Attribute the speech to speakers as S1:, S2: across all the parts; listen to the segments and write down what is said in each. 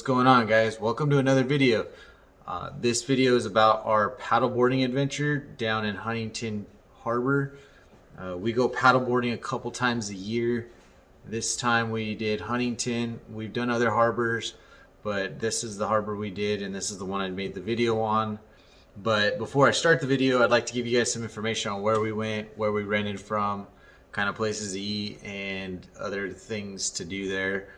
S1: going on, guys? Welcome to another video. This video is about our paddleboarding adventure down in Huntington Harbor. We go paddleboarding a couple times a year. This time we did Huntington. We've done other harbors, but this is the harbor we did, and this is the one I made the video on. But before I start the video, I'd like to give you guys some information on where we went, where we rented from, kind of places to eat, and other things to do there,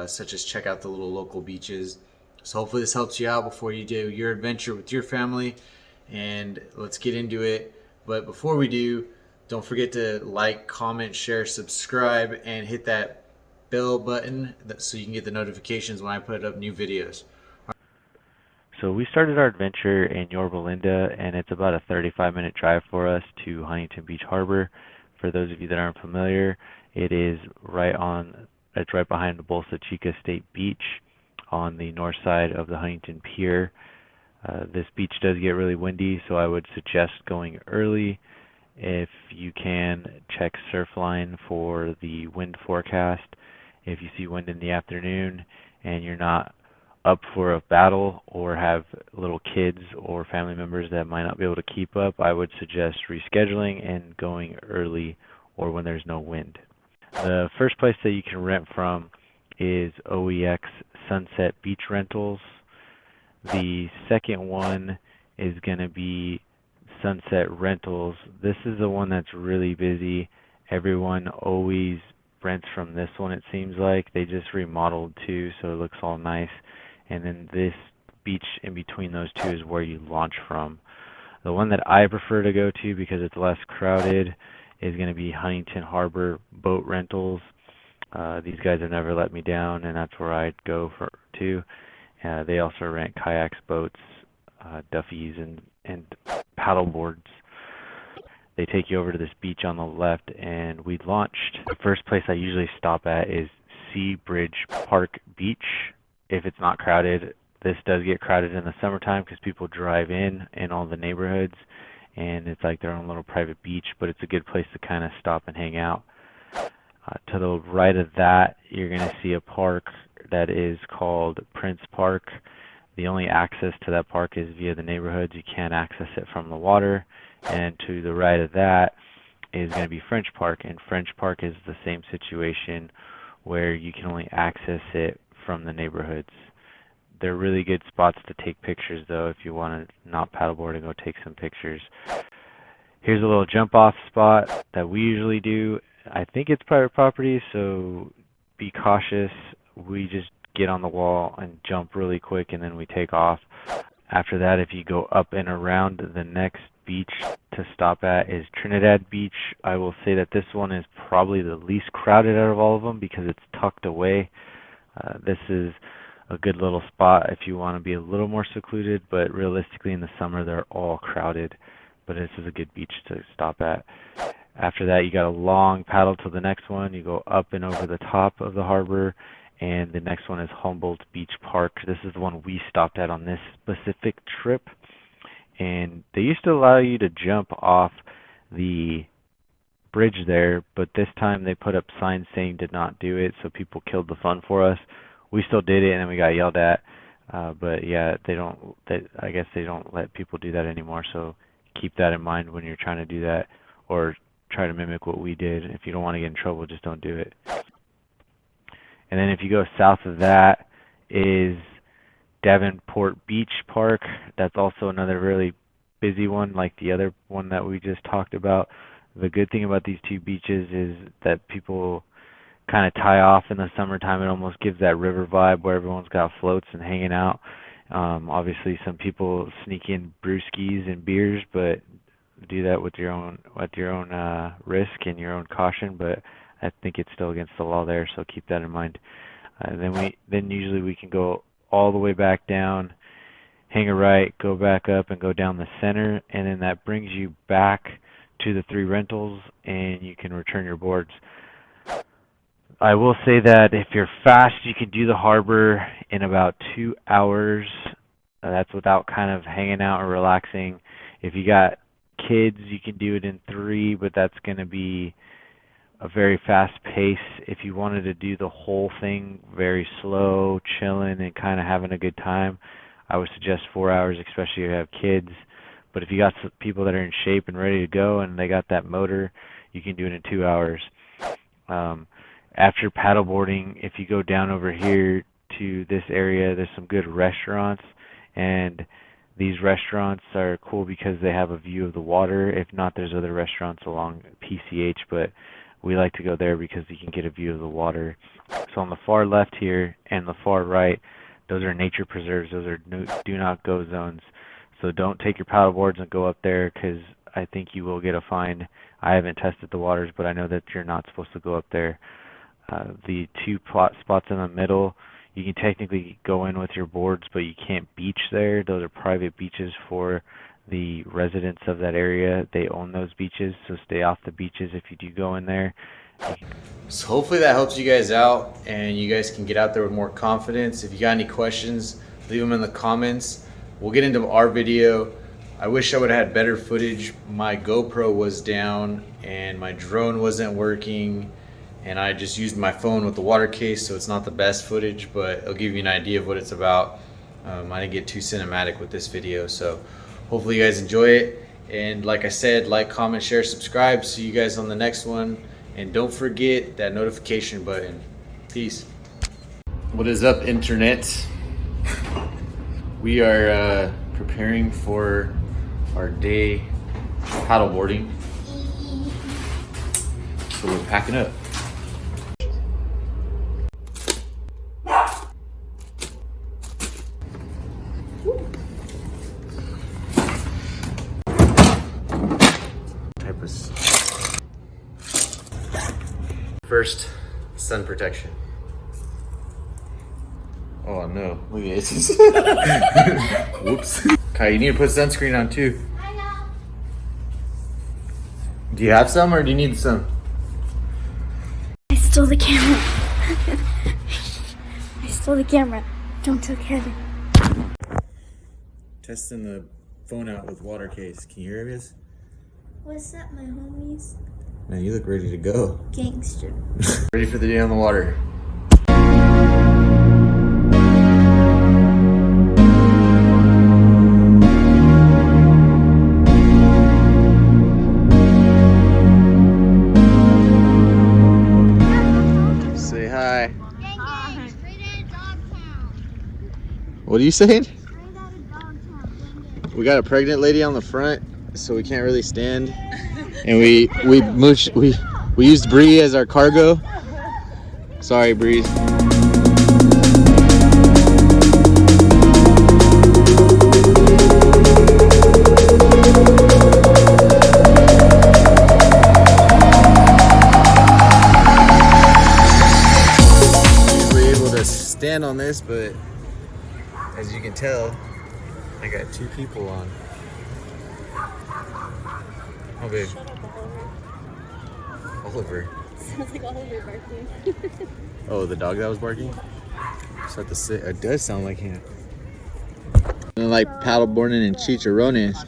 S1: such as check out the little local beaches. So hopefully this helps you out before you do your adventure with your family, and let's get into it. But before we do, don't forget to like, comment, share, subscribe, and hit that bell button so you can get the notifications when I put up new videos.
S2: So we started our adventure in Yorba Linda, and it's about a 35-minute drive for us to Huntington Beach Harbor. For those of you that aren't familiar, it's right behind the Bolsa Chica State Beach on the north side of the Huntington Pier. This beach does get really windy, so I would suggest going early. If you can, check Surfline for the wind forecast. If you see wind in the afternoon and you're not up for a battle or have little kids or family members that might not be able to keep up, I would suggest rescheduling and going early or when there's no wind. The first place that you can rent from is OEX Sunset Beach Rentals. The second one is going to be Sunset Rentals. This is the one that's really busy. Everyone always rents from this one, it seems like. They just remodeled too, so it looks all nice. And then this beach in between those two is where you launch from. The one that I prefer to go to because it's less crowded is going to be Huntington Harbor Boat Rentals. These guys have never let me down, and that's where I'd go to. They also rent kayaks, boats, duffies, and paddle boards. They take you over to this beach on the left, and we launched. The first place I usually stop at is Sea Bridge Park Beach. If it's not crowded. This does get crowded in the summertime because people drive in all the neighborhoods, and it's like their own little private beach, but it's a good place to kind of stop and hang out. To the right of that, you're going to see a park that is called Prince Park. The only access to that park is via the neighborhoods. You can't access it from the water. And to the right of that is going to be French Park, and French Park is the same situation where you can only access it from the neighborhoods. They're really good spots to take pictures, though, if you want to not paddleboard and go take some pictures. Here's a little jump off spot that we usually do. I think it's private property, so be cautious. We just get on the wall and jump really quick, and then we take off. After that, if you go up and around, the next beach to stop at is Trinidad Beach. I will say that this one is probably the least crowded out of all of them because it's tucked away. This is a good little spot if you want to be a little more secluded, but realistically in the summer they're all crowded. But this is a good beach to stop at. After that, you got a long paddle to the next one. You go up and over the top of the harbor, and the next one is Humboldt Beach Park. This is the one we stopped at on this specific trip. And they used to allow you to jump off the bridge there, but this time they put up signs saying did not do it, so people killed the fun for us. We still did it, and then we got yelled at. But yeah, I guess they don't let people do that anymore, so keep that in mind when you're trying to do that, or try to mimic what we did. If you don't want to get in trouble, just don't do it. And then if you go south of that is Davenport Beach Park. That's also another really busy one, like the other one that we just talked about. The good thing about these two beaches is that people kind of tie off in the summertime. It almost gives that river vibe where everyone's got floats and hanging out. Obviously, some people sneak in brewskis and beers, but do that with your own risk and your own caution. But I think it's still against the law there, so keep that in mind. Then usually we can go all the way back down, hang a right, go back up, and go down the center, and then that brings you back to the three rentals, and you can return your boards. I will say that if you're fast, you can do the harbor in about 2 hours. That's without kind of hanging out or relaxing. If you got kids, you can do it in 3, but that's going to be a very fast pace. If you wanted to do the whole thing very slow, chilling, and kind of having a good time, I would suggest 4 hours, especially if you have kids. But if you got some people that are in shape and ready to go and they got that motor, you can do it in 2 hours. After paddleboarding, if you go down over here to this area, there's some good restaurants, and these restaurants are cool because they have a view of the water. If not, there's other restaurants along PCH, but we like to go there because you can get a view of the water. So on the far left here and the far right, those are nature preserves. Those are do not go zones. So don't take your paddle boards and go up there, because I think you will get a fine. I haven't tested the waters, but I know that you're not supposed to go up there. The two spots in the middle, you can technically go in with your boards, but you can't beach there. Those are private beaches for the residents of that area. They own those beaches, so stay off the beaches if you do go in there.
S1: So hopefully that helps you guys out and you guys can get out there with more confidence. If you got any questions, leave them in the comments. We'll get into our video. I wish I would have had better footage. My GoPro was down and my drone wasn't working, and I just used my phone with the water case, so it's not the best footage, but it'll give you an idea of what it's about. I didn't get too cinematic with this video, so hopefully you guys enjoy it. And like I said, like, comment, share, subscribe. See you guys on the next one. And don't forget that notification button. Peace. What is up, internet? We are preparing for our day paddleboarding. So we're packing up. First, sun protection. Oh no, look at it. Whoops. Kai, you need to put sunscreen on too.
S3: I know.
S1: Do you have some or do you need some?
S3: I stole the camera. I stole the camera. Don't tell Kevin.
S1: Testing the phone out with water case. Can you hear us?
S3: What's up, my homies?
S1: Man, you look ready to go.
S3: Gangster.
S1: Ready for the day on the water. Say hi. What are you saying? We got a pregnant lady on the front, so we can't really stand. And we used Bree as our cargo. Sorry, Bree. Usually able to stand on this, but as you can tell, I got two people on. Oh, babe. Oliver.
S3: Sounds like Oliver barking.
S1: Oh, the dog that was barking? Just have to sit. It does sound like him. And like paddleboarding and chicharrones.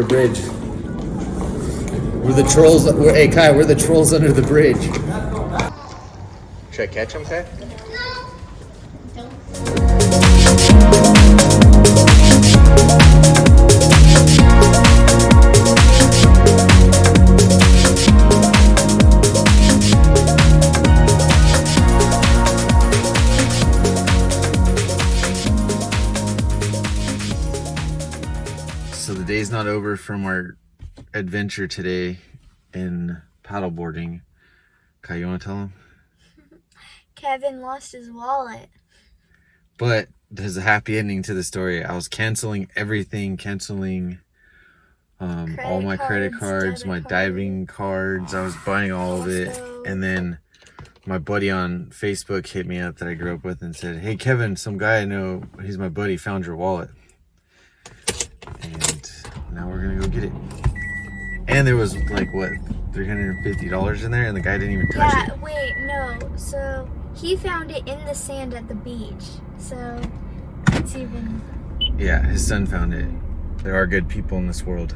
S1: Bridge. We're the trolls. Hey Kai, we're the trolls under the bridge. Should I catch him, Kai? not over from our adventure today in paddleboarding. Kai, you want to tell him?
S3: Kevin lost his wallet.
S1: But there's a happy ending to the story. I was canceling everything, all my credit cards, my diving cards. I was buying all of it. And then my buddy on Facebook hit me up that I grew up with and said, "Hey, Kevin, some guy I know, he's my buddy, found your wallet." And now we're going to go get it. And there was like, what, $350 in there, and the guy didn't even touch it.
S3: Yeah, wait, no. So he found it in the sand at the beach. So it's even...
S1: Yeah, his son found it. There are good people in this world.